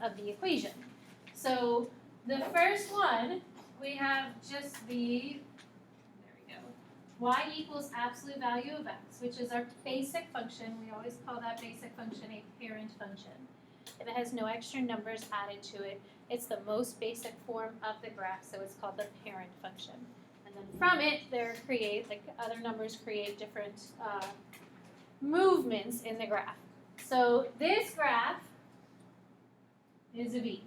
of the equation. So the first one, we have just the, there we go, y equals absolute value of x, which is our basic function. We always call that basic function a parent function. If it has no extra numbers added to it, it's the most basic form of the graph, so it's called the parent function. And then from it, other numbers create different movements in the graph. So this graph is a V.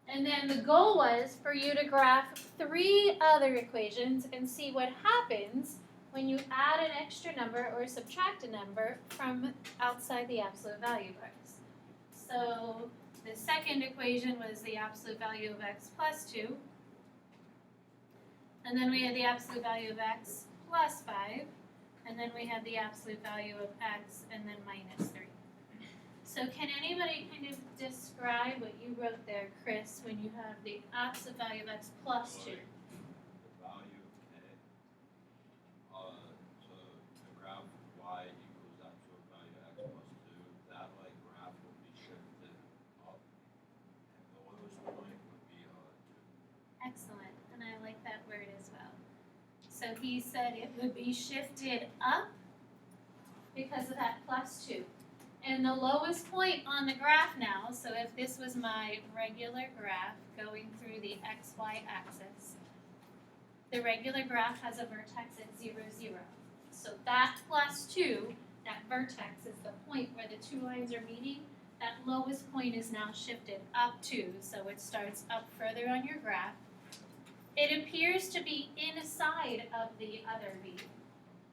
And then the goal was for you to graph 3 other equations and see what happens when you add an extra number or subtract a number from outside the absolute value box. So the second equation was the absolute value of x plus 2. And then we had the absolute value of x plus 5. And then we had the absolute value of x and then minus 3. So can anybody kind of describe what you wrote there, Chris, when you have the absolute value of x plus 2? The value of k, so the graph y equals absolute value x plus 2, that graph will be shifted up, and the lowest point would be 2. Excellent, and I like that word as well. So he said it would be shifted up because of that plus 2. And the lowest point on the graph now, so if this was my regular graph going through the xy axis, the regular graph has a vertex at 0, 0. So that plus 2, that vertex is the point where the 2 lines are meeting. That lowest point is now shifted up 2, so it starts up further on your graph. It appears to be inside of the other V,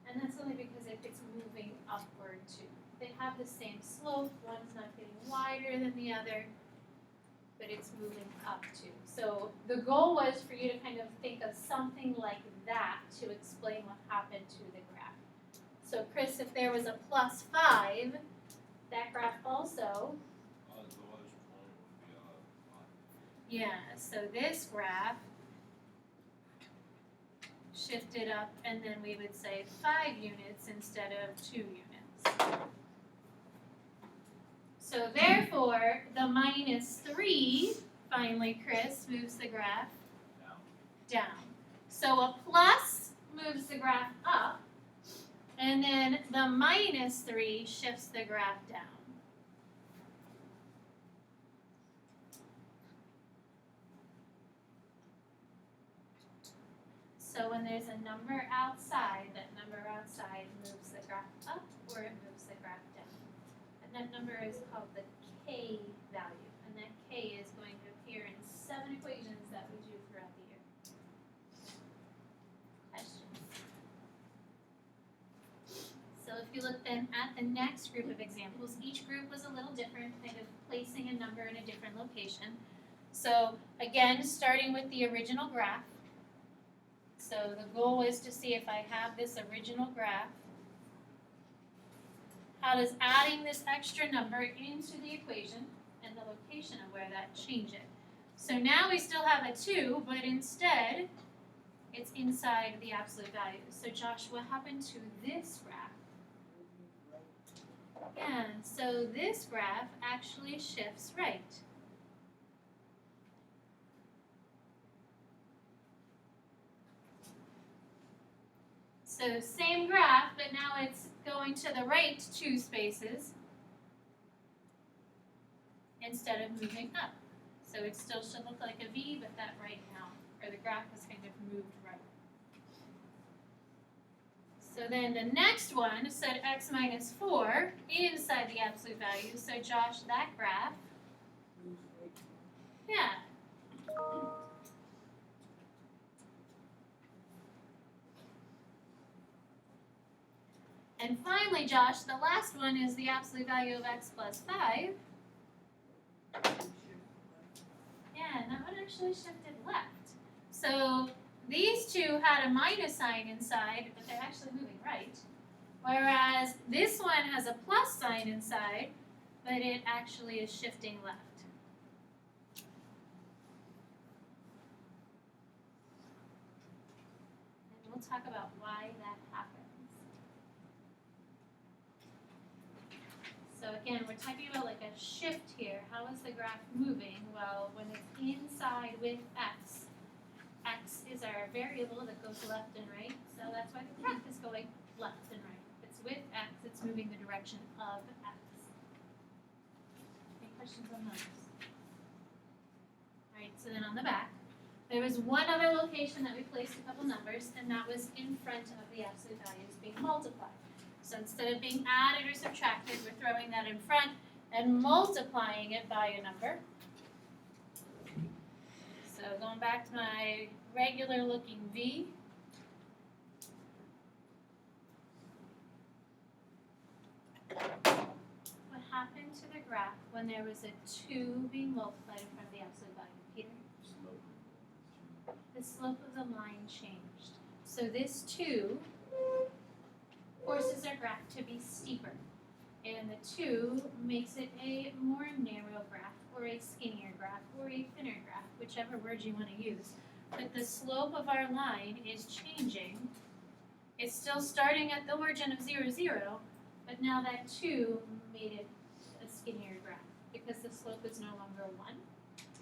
and that's only because it's moving upward too. They have the same slope, one's not getting wider than the other, but it's moving up too. So the goal was for you to kind of think of something like that to explain what happened to the graph. So Chris, if there was a plus 5, that graph also, The lowest point would be 5. yeah, so this graph shifted up, and then we would say 5 units instead of 2 units. So therefore, the minus 3, finally, Chris, moves the graph down. So a plus moves the graph up, and then the minus 3 shifts the graph down. So when there's a number outside, that number outside moves the graph up or it moves the graph down. And that number is called the k value. And that k is going to appear in 7 equations that we do throughout the year. Questions? So if you look then at the next group of examples, each group was a little different, kind of placing a number in a different location. So again, starting with the original graph. So the goal is to see if I have this original graph, how does adding this extra number into the equation and the location of where that change it. So now we still have a 2, but instead it's inside the absolute value. So Josh, what happened to this graph? Yeah, so this graph actually shifts right. So same graph, but now it's going to the right 2 spaces instead of moving up. So it still should look like a V, but that right now, or the graph has kind of moved right. So then the next one said x minus 4 inside the absolute value. So Josh, that graph, yeah. And finally, Josh, the last one is the absolute value of x plus 5. Yeah, and that one actually shifted left. So these two had a minus sign inside, but they're actually moving right. Whereas this one has a plus sign inside, but it actually is shifting left. And we'll talk about why that happens. So again, we're talking about like a shift here. How is the graph moving? Well, when it's inside with x, x is our variable that goes left and right, so that's why the graph is going left and right. If it's with x, it's moving the direction of x. Any questions on those? Alright, so then on the back, there was one other location that we placed a couple numbers, and that was in front of the absolute values being multiplied. So instead of being added or subtracted, we're throwing that in front and multiplying it by a number. So going back to my regular looking V. What happened to the graph when there was a 2 being multiplied in front of the absolute value, Peter? The slope of the line changed. So this 2 forces our graph to be steeper. And the 2 makes it a more narrow graph, or a skinnier graph, or a thinner graph, whichever word you want to use. But the slope of our line is changing. It's still starting at the origin of 0, 0, but now that 2 made it a skinnier graph because the slope is no longer 1.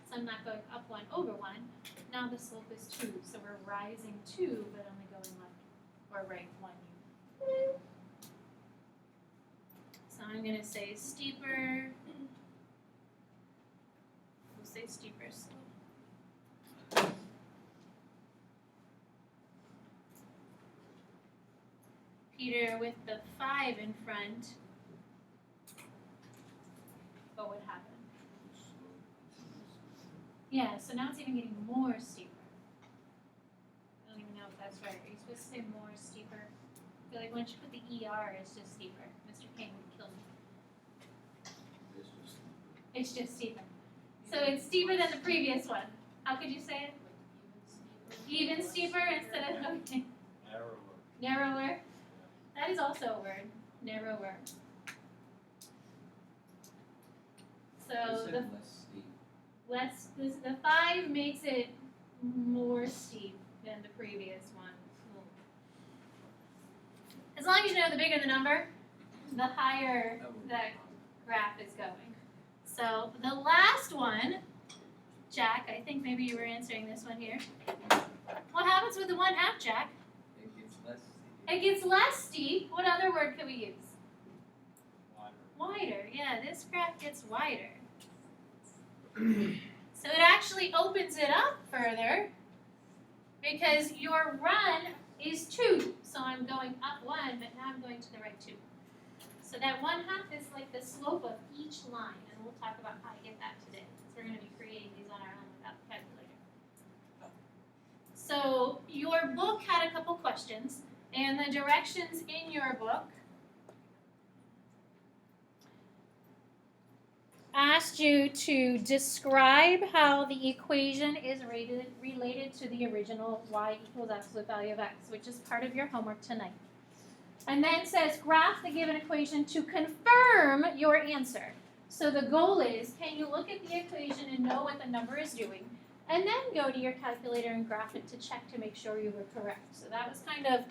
So I'm not going up 1 over 1. Now the slope is 2. So we're rising 2, but only going left or right 1 unit. So I'm going to say steeper. We'll say steeper slope. Peter, with the 5 in front, what would happen? Yeah, so now it's even getting more steeper. I don't even know if that's right. Are you supposed to say more steeper? I feel like once you put the ER, it's just steeper. Mr. King would kill me. It's just steeper. So it's steeper than the previous one. How could you say it? Even steeper instead of okay. Narrower. That is also a word. Narrower. So the 5 makes it more steep than the previous one. As long as you know the bigger the number, the higher that graph is going. So the last one, Jack, I think maybe you were answering this one here. What happens with the 1 half, Jack? It gets less steep. It gets less steep. What other word could we use? Wider. Wider. Yeah, this graph gets wider. So it actually opens it up further because your run is 2. So I'm going up 1, but now I'm going to the right 2. So that 1 half is like the slope of each line, and we'll talk about how to get that today. So we're going to be creating these on our own without the calculator. So your book had a couple questions, and the directions in your book asked you to describe how the equation is related to the original y equals absolute value of x, which is part of your homework tonight. And then says graph the given equation to confirm your answer. So the goal is, can you look at the equation and know what the number is doing, and then go to your calculator and graph it to check to make sure you were correct. So that was kind of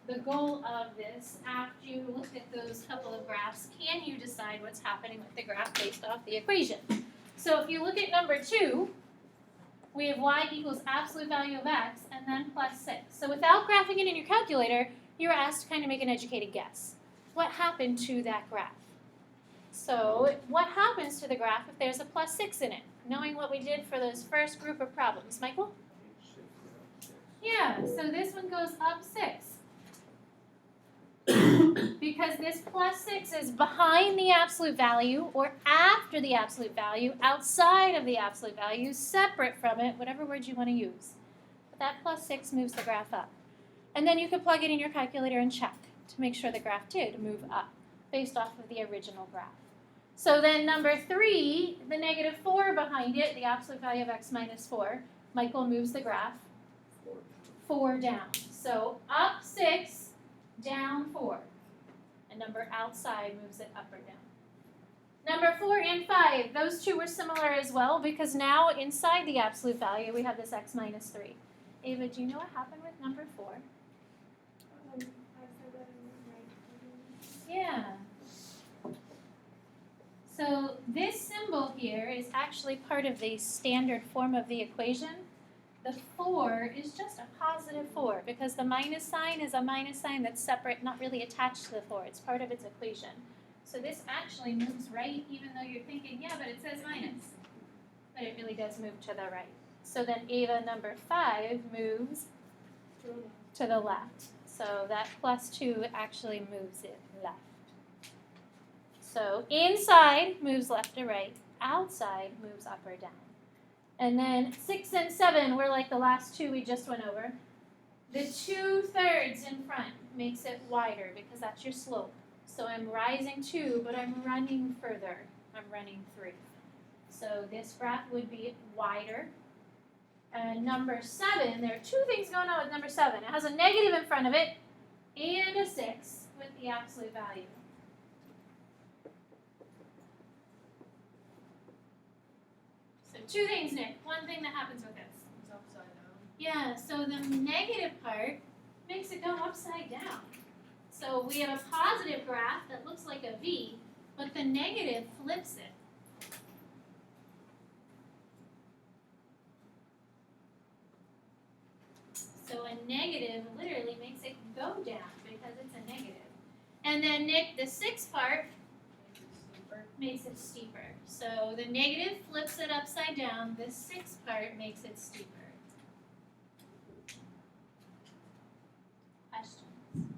the goal of this. After you looked at those couple of graphs, can you decide what's happening with the graph based off the equation? So if you look at number 2, we have y equals absolute value of x and then plus 6. So without graphing it in your calculator, you're asked to kind of make an educated guess. What happened to that graph? So what happens to the graph if there's a plus 6 in it? Knowing what we did for those first group of problems. Michael? Yeah, so this one goes up 6. Because this plus 6 is behind the absolute value or after the absolute value, outside of the absolute value, separate from it, whatever word you want to use. But that plus 6 moves the graph up. And then you could plug it in your calculator and check to make sure the graph did move up based off of the original graph. So then number 3, the negative 4 behind it, the absolute value of x minus 4, Michael moves the graph 4 down. So up 6, down 4. And number outside moves it up or down. Number 4 and 5, those two were similar as well because now inside the absolute value we have this x minus 3. Ava, do you know what happened with number 4? Yeah. So this symbol here is actually part of the standard form of the equation. The 4 is just a positive 4 because the minus sign is a minus sign that's separate, not really attached to the 4. It's part of its equation. So this actually moves right even though you're thinking, yeah, but it says minus. But it really does move to the right. So then Ava number 5 moves to the left. So that plus 2 actually moves it left. So inside moves left to right, outside moves up or down. And then 6 and 7 were like the last two we just went over. The 2/3 in front makes it wider because that's your slope. So I'm rising 2, but I'm running further. I'm running 3. So this graph would be wider. And number 7, there are two things going on with number 7. It has a negative in front of it and a 6 with the absolute value. So two things, Nick. One thing that happens with this. It's upside down. Yeah, so the negative part makes it go upside down. So we have a positive graph that looks like a V, but the negative flips it. So a negative literally makes it go down because it's a negative. And then Nick, the 6 part makes it steeper. So the negative flips it upside down, the 6 part makes it steeper. Questions?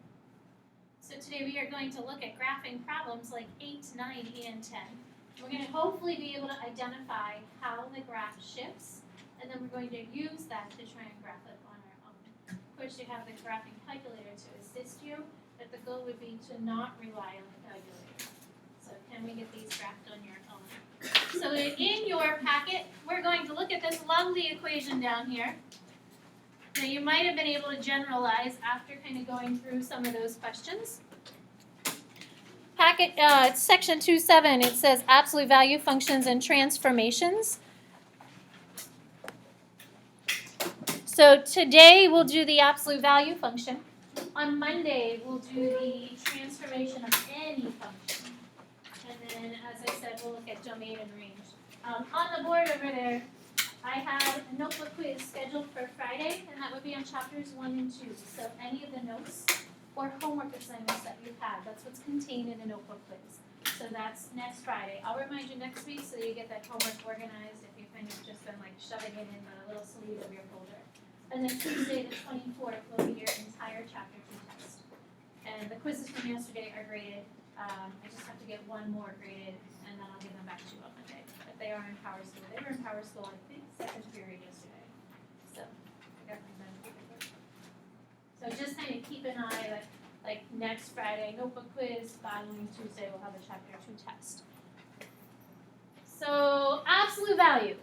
So today we are going to look at graphing problems like 8, 9, and 10. We're going to hopefully be able to identify how the graph shifts, and then we're going to use that to try and graph it on our own. Of course, you have the graphing calculator to assist you, but the goal would be to not rely on the calculator. So can we get these graphed on your own? So in your packet, we're going to look at this lovely equation down here. Now you might have been able to generalize after kind of going through some of those questions. Packet, it's section 2.7, it says absolute value functions and transformations. So today we'll do the absolute value function. On Monday we'll do the transformation of any function. And then, as I said, we'll look at domain and range. On the board over there, I have a notebook quiz scheduled for Friday, and that would be on chapters 1 and 2. So any of the notes or homework assignments that you've had, that's what's contained in a notebook quiz. So that's next Friday. I'll remind you next week so that you get that homework organized if you've kind of just been like shoving it in the little sleeve of your folder. And then Tuesday the 24th will be your entire chapter 2 test. And the quizzes from yesterday are graded. I just have to get one more graded, and then I'll give them back to you on Monday. But they are in Power School. They were in Power School, I think, 2nd period yesterday. So I got my time. So just kind of keep an eye that, like next Friday, notebook quiz. Following Tuesday, we'll have a chapter 2 test. So absolute value.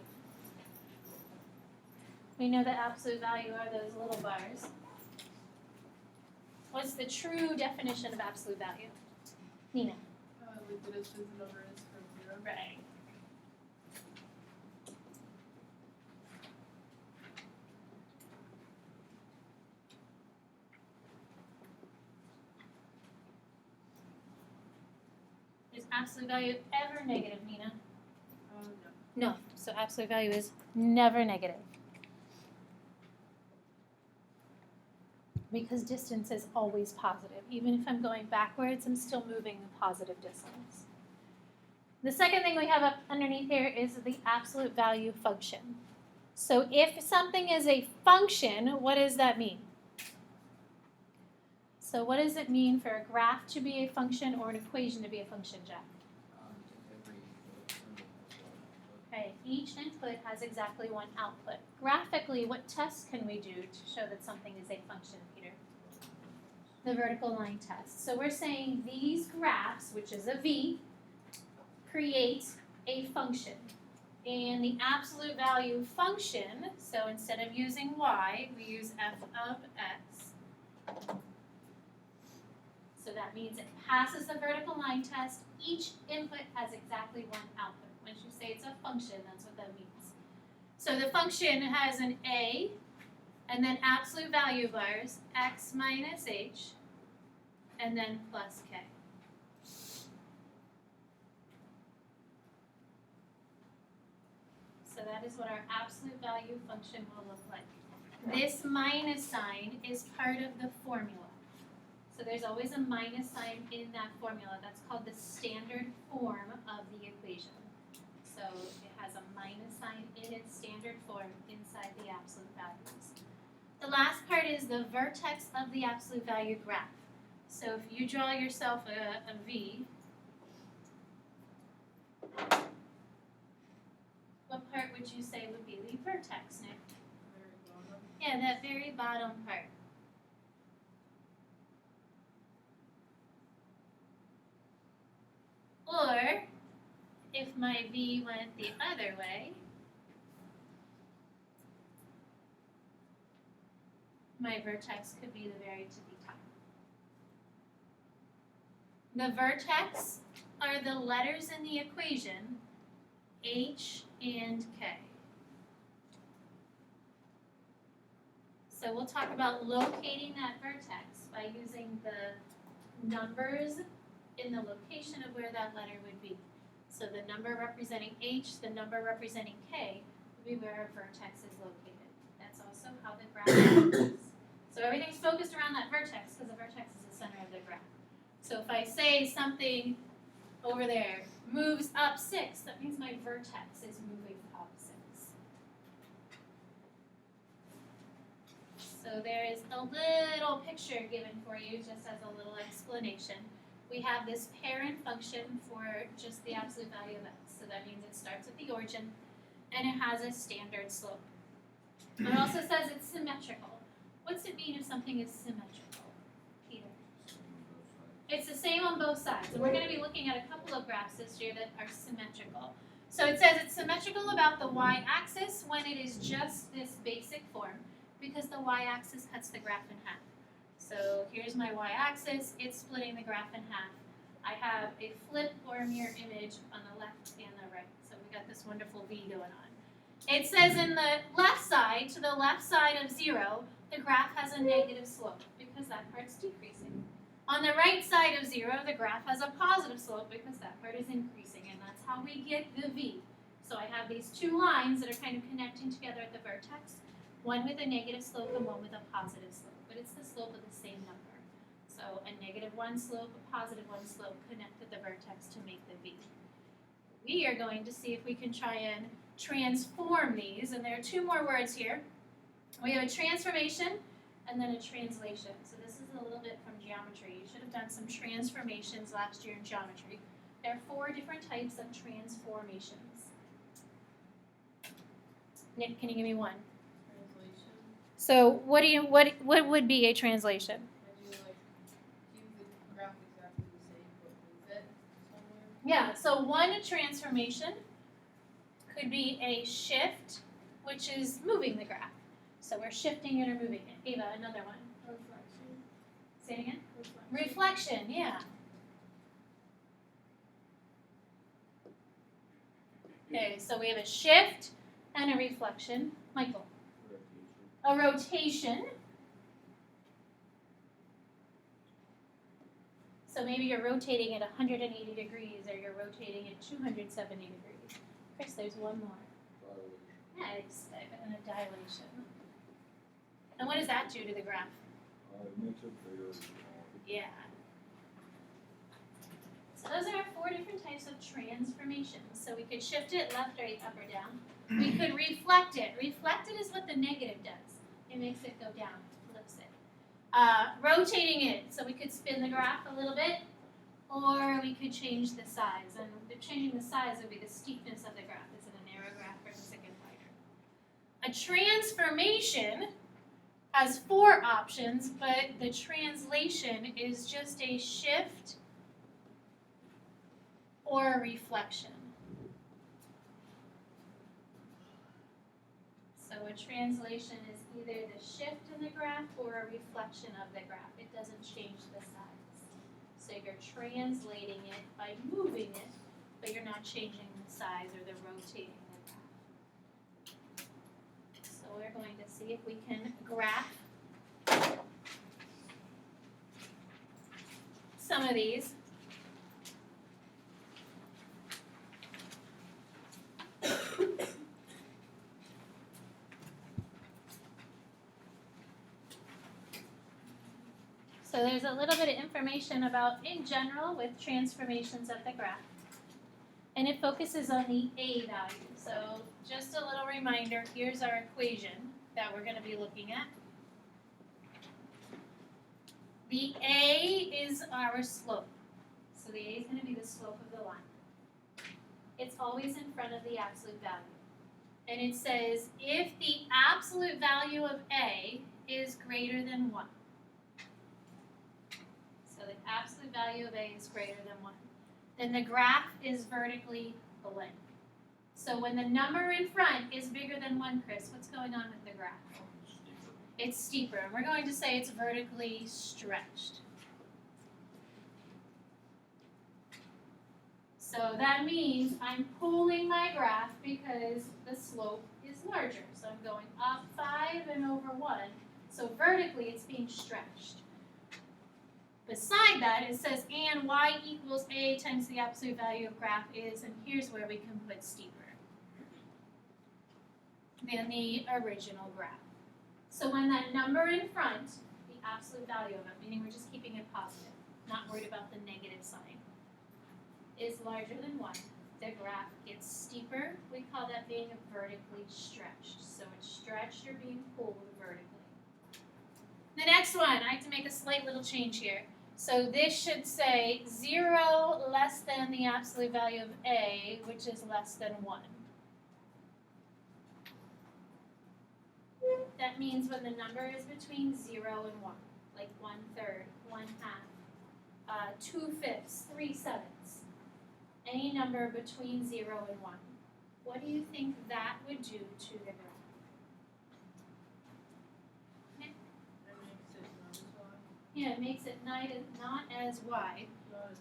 We know that absolute value are those little bars. What's the true definition of absolute value? Nina. Like the distance the number is from 0. Right. Is absolute value ever negative, Nina? No. No. So absolute value is never negative. Because distance is always positive. Even if I'm going backwards, I'm still moving the positive distance. The second thing we have up underneath here is the absolute value function. So if something is a function, what does that mean? So what does it mean for a graph to be a function or an equation to be a function, Jack? Every input has one output. Okay, each input has exactly one output. Graphically, what tests can we do to show that something is a function, Peter? The vertical line test. So we're saying these graphs, which is a V, create a function. And the absolute value function, so instead of using y, we use f of x. So that means it passes the vertical line test. Each input has exactly one output. Once you say it's a function, that's what that means. So the function has an a, and then absolute value bars, x minus h, and then plus k. So that is what our absolute value function will look like. This minus sign is part of the formula. So there's always a minus sign in that formula. That's called the standard form of the equation. So it has a minus sign in its standard form inside the absolute values. The last part is the vertex of the absolute value graph. So if you draw yourself a V, what part would you say would be the vertex, Nick? Very bottom. Yeah, that very bottom part. Or, if my V went the other way, my vertex could be the very tippy top. The vertex are the letters in the equation H and K. So we'll talk about locating that vertex by using the numbers in the location of where that letter would be. So the number representing H, the number representing K, would be where our vertex is located. That's also how the graph works. So everything's focused around that vertex because the vertex is the center of the graph. So if I say something over there moves up 6, that means my vertex is moving up 6. So there is a little picture given for you just as a little explanation. We have this parent function for just the absolute value of x. So that means it starts at the origin and it has a standard slope. It also says it's symmetrical. What's it mean if something is symmetrical, Peter? It's the same on both sides. And we're going to be looking at a couple of graphs this year that are symmetrical. So it says it's symmetrical about the y-axis when it is just this basic form because the y-axis cuts the graph in half. So here's my y-axis, it's splitting the graph in half. I have a flip or a mirror image on the left and the right. So we got this wonderful V going on. It says in the left side, to the left side of 0, the graph has a negative slope because that part's decreasing. On the right side of 0, the graph has a positive slope because that part is increasing, and that's how we get the V. So I have these two lines that are kind of connecting together at the vertex, one with a negative slope and one with a positive slope, but it's the slope of the same number. So a -1 slope, a +1 slope connect at the vertex to make the V. We are going to see if we can try and transform these, and there are two more words here. We have a transformation and then a translation. So this is a little bit from geometry. You should have done some transformations last year in geometry. There are 4 different types of transformations. Nick, can you give me one? Translation. So what would be a translation? And you like keep the graph exactly the same but move it somewhere. Yeah, so one transformation could be a shift, which is moving the graph. So we're shifting it or moving it. Ava, another one. Reflection. Say it again. Reflection. Reflection, yeah. Okay, so we have a shift and a reflection. Michael. A rotation. So maybe you're rotating at 180 degrees or you're rotating at 270 degrees. Chris, there's one more. Yeah, it's a dilation. And what does that do to the graph? It makes it bigger or smaller. Yeah. So those are our 4 different types of transformations. So we could shift it left, right, up, or down. We could reflect it. Reflect it is what the negative does. It makes it go down, flips it. Rotating it, so we could spin the graph a little bit, or we could change the size. And changing the size would be the steepness of the graph. Is it a narrow graph or is it wider? A transformation has 4 options, but the translation is just a shift or a reflection. So a translation is either the shift in the graph or a reflection of the graph. It doesn't change the size. So you're translating it by moving it, but you're not changing the size or the rotating the graph. So we're going to see if we can graph some of these. So there's a little bit of information about, in general, with transformations of the graph. And it focuses on the a value. So just a little reminder, here's our equation that we're going to be looking at. The a is our slope. So the a is going to be the slope of the line. It's always in front of the absolute value. And it says if the absolute value of a is greater than 1. So the absolute value of a is greater than 1. Then the graph is vertically blank. So when the number in front is bigger than 1, Chris, what's going on with the graph? Steeper. It's steeper. And we're going to say it's vertically stretched. So that means I'm pulling my graph because the slope is larger. So I'm going up 5 and over 1. So vertically it's being stretched. Beside that, it says, and y equals a times the absolute value of graph is, and here's where we can put steeper than the original graph. So when that number in front, the absolute value of it, meaning we're just keeping it positive, not worried about the negative sign, is larger than 1, the graph gets steeper. We call that being vertically stretched. So it's stretched or being pulled vertically. The next one, I have to make a slight little change here. So this should say 0 less than the absolute value of a, which is less than 1. That means when the number is between 0 and 1, like 1/3, 1/2, 2/5, 3/7, any number between 0 and 1. What do you think that would do to the graph? That makes it not as wide, Yeah, it makes it not as wide, not as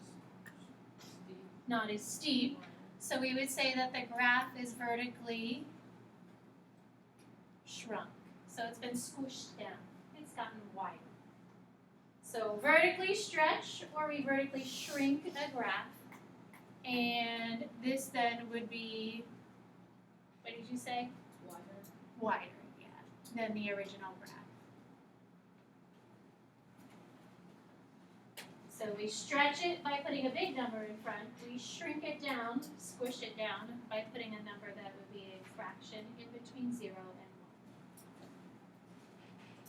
steep. not as steep. So we would say that the graph is vertically shrunk. So it's been squished down. It's gotten wider. So vertically stretch, or we vertically shrink a graph. And this then would be, what did you say? Wider. Wider, yeah, than the original graph. So we stretch it by putting a big number in front. We shrink it down, squish it down by putting a number that would be a fraction in between 0 and 1.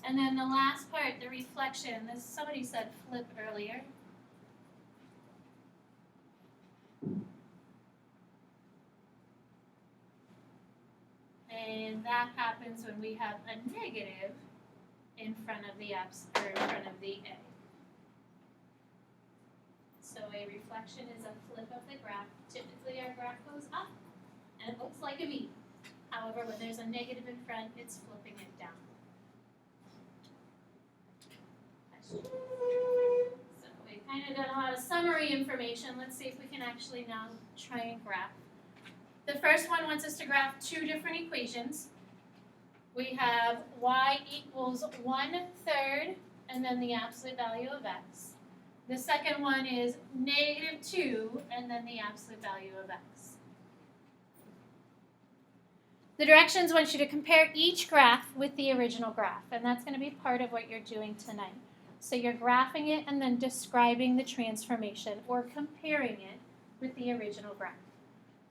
And then the last part, the reflection. This somebody said flip earlier. And that happens when we have a negative in front of the or in front of the a. So a reflection is a flip of the graph. Typically our graph goes up and it looks like a V. However, when there's a negative in front, it's flipping it down. So we've kind of done a lot of summary information. Let's see if we can actually now try and graph. The first one wants us to graph two different equations. We have y equals 1/3 and then the absolute value of x. The second one is -2 and then the absolute value of x. The directions want you to compare each graph with the original graph, and that's going to be part of what you're doing tonight. So you're graphing it and then describing the transformation or comparing it with the original graph.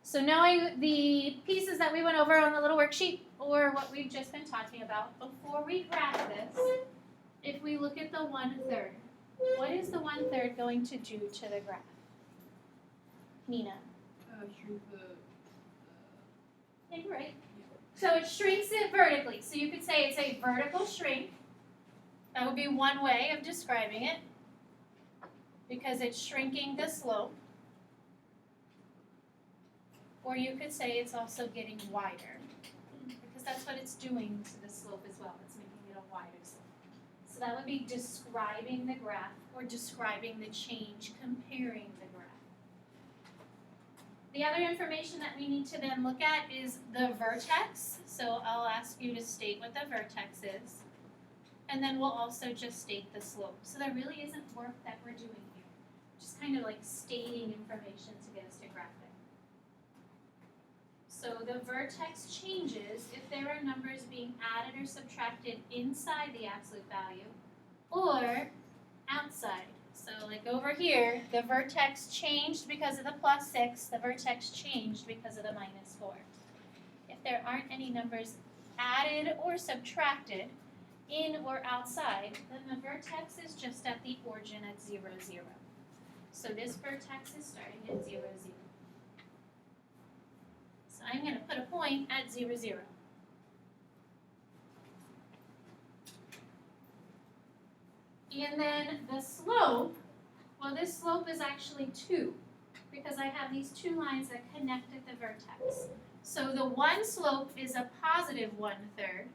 So knowing the pieces that we went over on the little worksheet or what we've just been talking about, before we graph this, if we look at the 1/3, what is the 1/3 going to do to the graph? Nina? Shrink the, Yeah, you're right. So it shrinks it vertically. So you could say it's a vertical shrink. That would be one way of describing it because it's shrinking the slope. Or you could say it's also getting wider because that's what it's doing to the slope as well. It's making it a wider slope. So that would be describing the graph or describing the change, comparing the graph. The other information that we need to then look at is the vertex. So I'll ask you to state what the vertex is. And then we'll also just state the slope. So there really isn't work that we're doing here. Just kind of like stating information to get us to graph it. So the vertex changes if there are numbers being added or subtracted inside the absolute value or outside. So like over here, the vertex changed because of the +6, the vertex changed because of the -4. If there aren't any numbers added or subtracted, in or outside, then the vertex is just at the origin at 0, 0. So this vertex is starting at 0, 0. So I'm going to put a point at 0, 0. And then the slope, well, this slope is actually 2 because I have these 2 lines that connect at the vertex. So the one slope is a positive 1/3,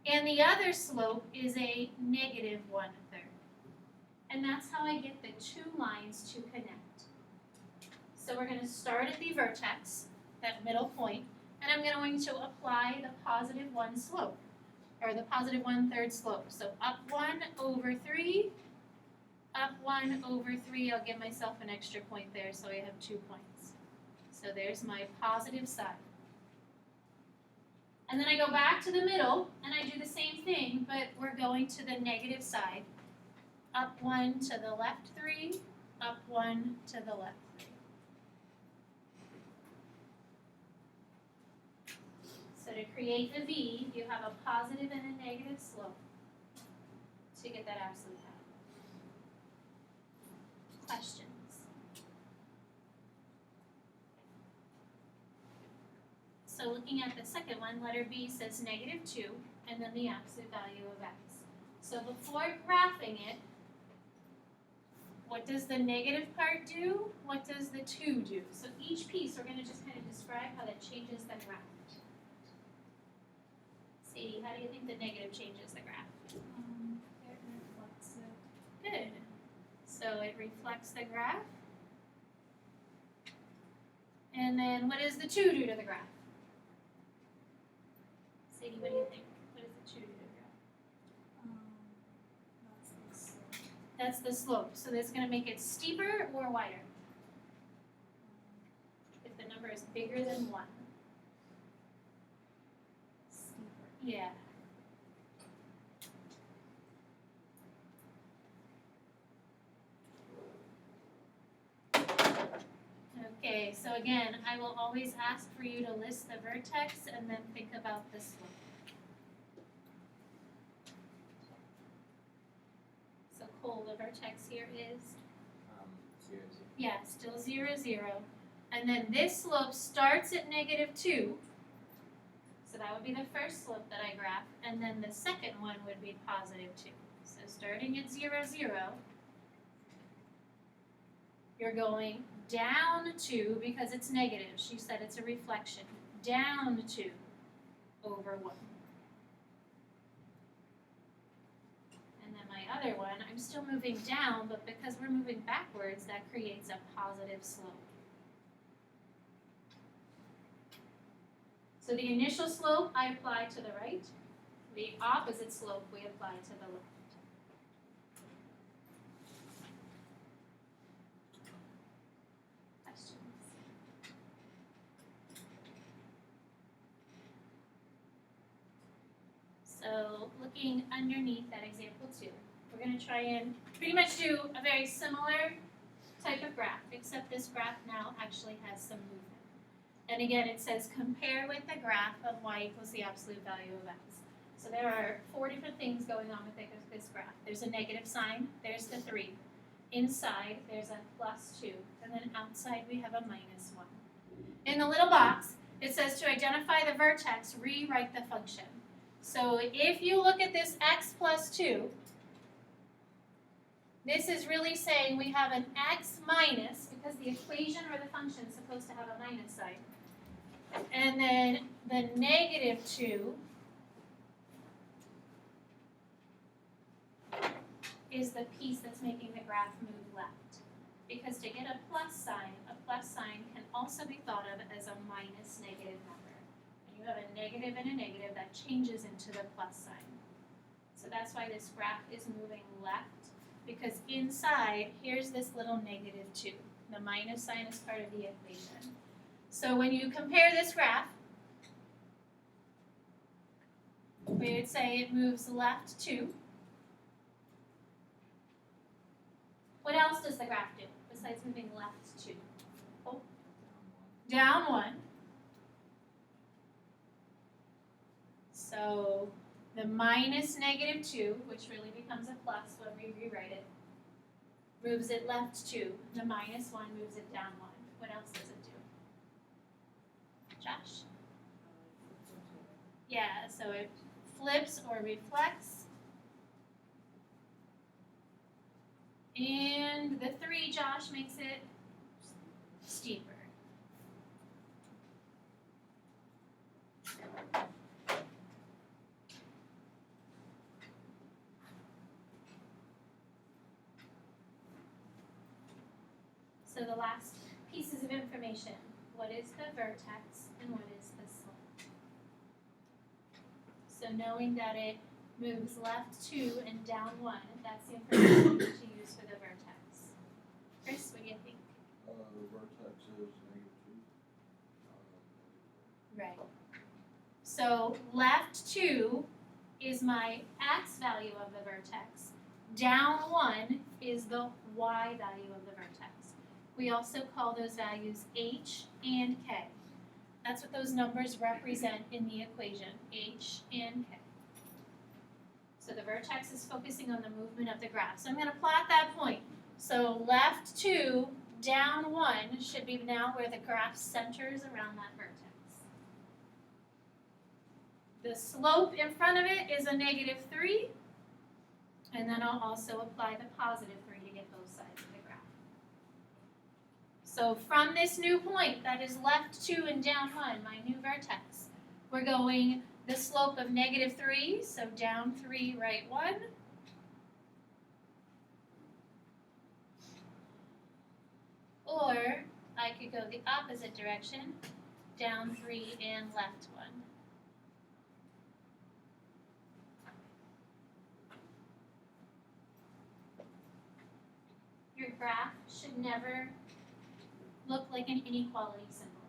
and the other slope is a negative 1/3. And that's how I get the 2 lines to connect. So we're going to start at the vertex, that middle point, and I'm going to apply the positive 1 slope, or the positive 1/3 slope. So up 1/3, up 1/3. I'll give myself an extra point there so I have 2 points. So there's my positive side. And then I go back to the middle and I do the same thing, but we're going to the negative side. Up 1 to the left 3, up 1 to the left 3. So to create the V, you have a positive and a negative slope to get that absolute value. Questions? So looking at the second one, letter B says -2, and then the absolute value of x. So before graphing it, what does the negative part do? What does the 2 do? So each piece, we're going to just kind of describe how that changes the graph. Sadie, how do you think the negative changes the graph? It reflects it. Good. So it reflects the graph. And then what does the 2 do to the graph? Sadie, what do you think? What does the 2 do to the graph? That's the slope. That's the slope. So that's going to make it steeper or wider? If the number is bigger than 1. Steeper. Yeah. Okay, so again, I will always ask for you to list the vertex and then think about the slope. So Cole, the vertex here is? 0, 0. Yeah, still 0, 0. And then this slope starts at -2. So that would be the first slope that I graph. And then the second one would be +2. So starting at 0, 0, you're going down 2 because it's negative. She said it's a reflection. Down 2 over 1. And then my other one, I'm still moving down, but because we're moving backwards, that creates a positive slope. So the initial slope I apply to the right. The opposite slope we apply to the left. Questions? So looking underneath that example 2, we're going to try and pretty much do a very similar type of graph, except this graph now actually has some movement. And again, it says compare with the graph of y equals the absolute value of x. So there are 4 different things going on with this graph. There's a negative sign, there's the 3. Inside, there's a +2, and then outside we have a -1. In the little box, it says to identify the vertex, rewrite the function. So if you look at this x plus 2, this is really saying we have an x minus, because the equation or the function is supposed to have a minus sign. And then the -2 is the piece that's making the graph move left. Because to get a plus sign can also be thought of as a minus negative number. When you have a negative and a negative, that changes into the plus sign. So that's why this graph is moving left, because inside, here's this little -2. The minus sign is part of the equation. So when you compare this graph, we would say it moves left 2, What else does the graph do besides moving left 2? Down one. Down 1. So the minus negative 2, which really becomes a plus when we rewrite it, moves it left 2. The minus 1 moves it down 1. What else does it do? Josh? Yeah, so it flips or reflects. And the 3, Josh, makes it steeper. So the last pieces of information. What is the vertex and what is the slope? So knowing that it moves left 2 and down 1, that's the information you need to use for the vertex. Chris, what do you think? The vertex is -2. Right. So left 2 is my x value of the vertex. Down 1 is the y value of the vertex. We also call those values h and k. That's what those numbers represent in the equation, h and k. So the vertex is focusing on the movement of the graph. So I'm going to plot that point. So left 2, down 1 should be now where the graph centers around that vertex. The slope in front of it is a -3, and then I'll also apply the +3 to get both sides of the graph. So from this new point that is left 2 and down 1, my new vertex, we're going the slope of -3, so down 3, right 1. Or I could go the opposite direction, down 3 and left 1. Your graph should never look like an inequality symbol.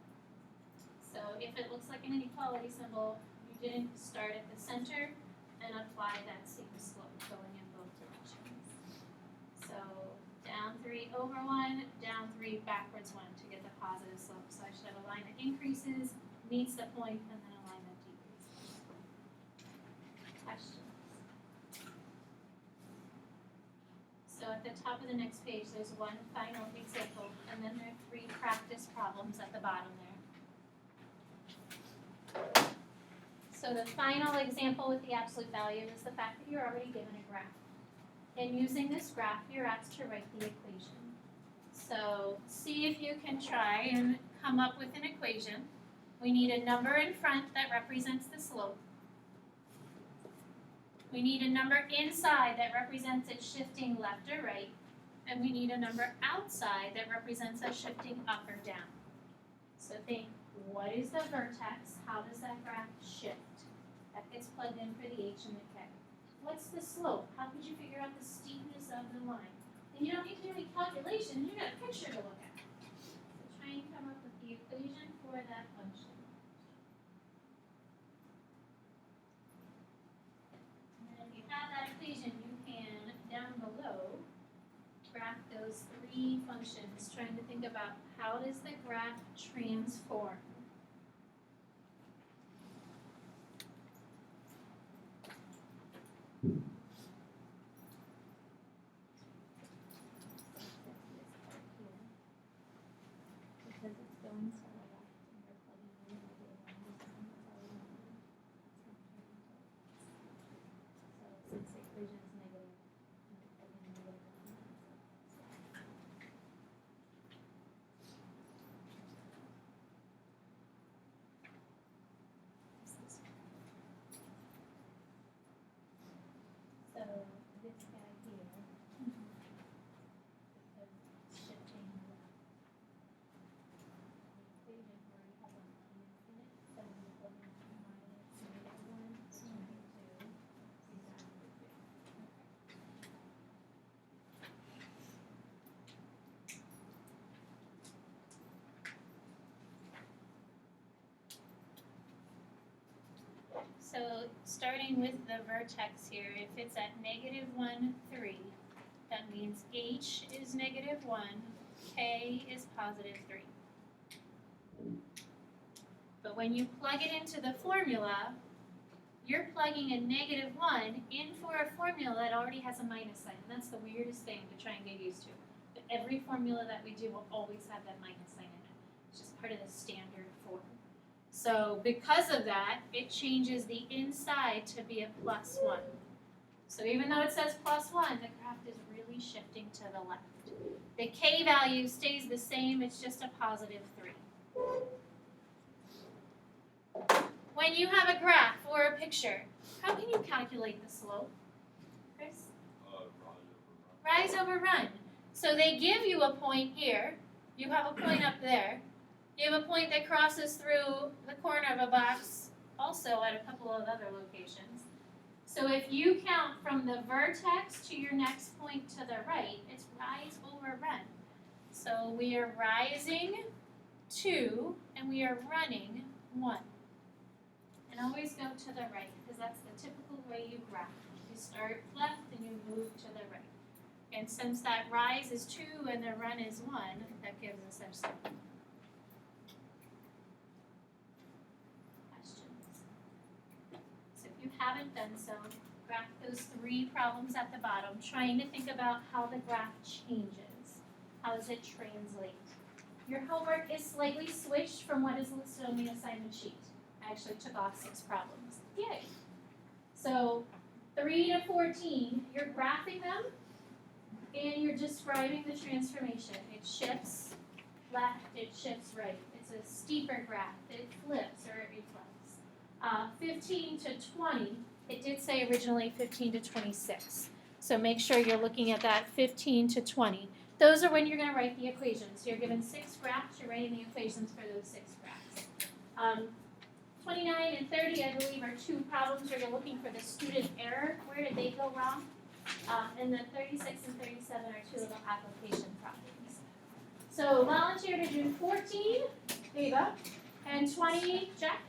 So if it looks like an inequality symbol, you didn't start at the center and apply that same slope going in both directions. So down 3 over 1, down 3 backwards 1 to get the positive slope. So I should have a line that increases, meets the point, and then a line that decreases. Questions? So at the top of the next page, there's one final example, and then there are 3 practice problems at the bottom there. So the final example with the absolute value is the fact that you're already given a graph. And using this graph, you're asked to write the equation. So see if you can try and come up with an equation. We need a number in front that represents the slope. We need a number inside that represents it shifting left or right. And we need a number outside that represents us shifting up or down. So think, what is the vertex? How does that graph shift? That gets plugged in for the h and the k. What's the slope? How could you figure out the steepness of the line? And you don't need to do any calculations, you got a picture to look at. So try and come up with the equation for that function. And then if you have that equation, you can, down below, graph those 3 functions, trying to think about how does the graph transform. Because it's going to the left and you're plugging in -1, it's always negative. So since the equation is negative, you're plugging in -1. So this guy here, because it's shifting left. The equation already has a minus in it, so we plug in -1, so -2, exactly 2. So starting with the vertex here, if it's at -1, 3, that means H is -1, K is +3. But when you plug it into the formula, you're plugging a -1 in for a formula that already has a minus sign. And that's the weirdest thing to try and get used to. But every formula that we do will always have that minus sign in it. It's just part of the standard form. So because of that, it changes the inside to be a +1. So even though it says +1, the graph is really shifting to the left. The K value stays the same, it's just a +3. When you have a graph or a picture, how can you calculate the slope, Chris? Rise over run. So they give you a point here, you have a point up there, you have a point that crosses through the corner of a box, also at a couple of other locations. So if you count from the vertex to your next point to the right, it's rise over run. So we are rising 2 and we are running 1. And always go to the right because that's the typical way you graph. You start left and you move to the right. And since that rise is 2 and the run is 1, that gives us our slope. Questions? So if you haven't done so, graph those 3 problems at the bottom, trying to think about how the graph changes. How does it translate? Your homework is slightly switched from what is listed on the assignment sheet. I actually took off 6 problems. Yay! So 3 to 14, you're graphing them and you're describing the transformation. It shifts left, it shifts right. It's a steeper graph. It flips or it reflects. 15 to 20, it did say originally 15 to 26. So make sure you're looking at that 15 to 20. Those are when you're going to write the equations. So you're given 6 graphs, you're writing the equations for those 6 graphs. 29 and 30, I believe, are 2 problems where you're looking for the student error. Where did they go wrong? And the 36 and 37 are 2 little application problems. So volunteer to do 14, there you go, and 20, Jack?